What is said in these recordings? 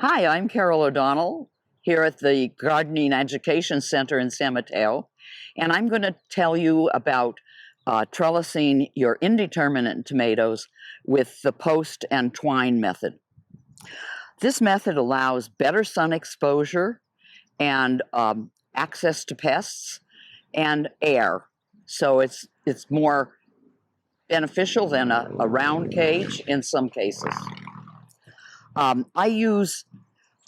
Hi, I'm Carol O'Donnell here at the Gardening Education Center in San Mateo, and I'm going to tell you about trellising your indeterminate tomatoes with the post and twine method. This method allows better sun exposure and access to pests and air, so it's more beneficial than a round cage in some cases. I use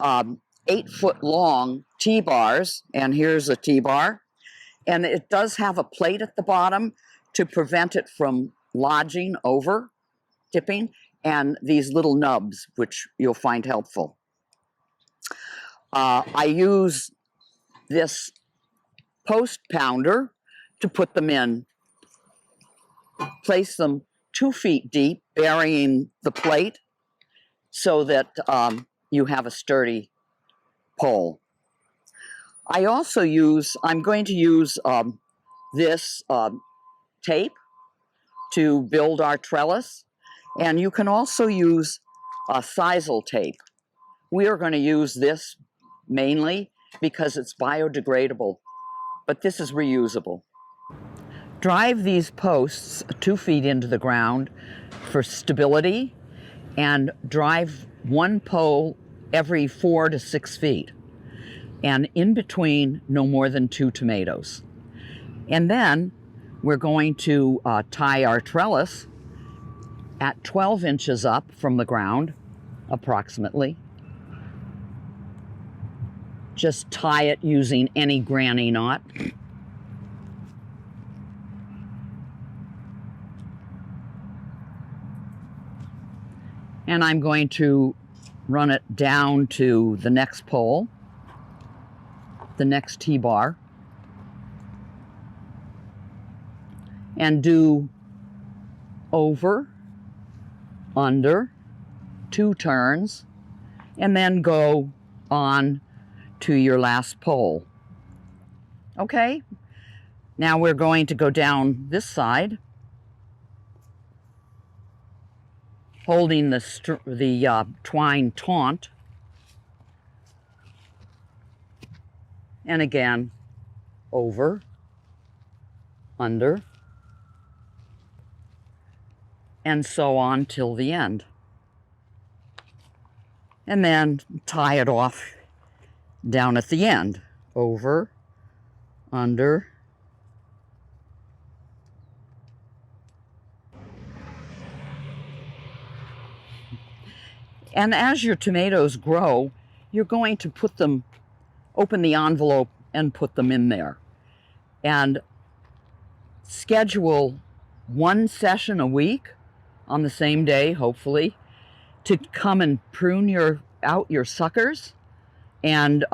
8-foot long T-bars, and here's a T-bar, and it does have a plate at the bottom to prevent it from lodging over, tipping, and these little nubs, which you'll find helpful. I use this post pounder to put them in. Place them 2 feet deep, burying the plate so that you have a sturdy pole. I also I'm going to use this tape to build our trellis, and you can also use sisal tape. We are going to use this mainly because it's biodegradable, but this is reusable. Drive these posts 2 feet into the ground for stability, and drive one pole every 4 to 6 feet, and in between no more than 2 tomatoes. And then we're going to tie our trellis at 12 inches up from the ground, approximately. Just tie it using any granny knot. And I'm going to run it down to the next pole, the next T-bar, and do over, under, 2 turns, and then go on to your last pole. Okay, now we're going to go down this side, holding the twine taut, and again, over, under, and so on till the end. And then tie it off down at the end, over, under, and as your tomatoes grow, you're going to put them, open the envelope and put them in there. And schedule 1 session a week on the same day, hopefully, to come and prune out your suckers and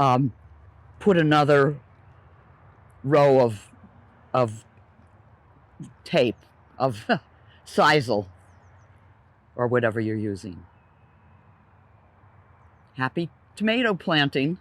put another row of tape, of sisal, or whatever you're using. Happy tomato planting.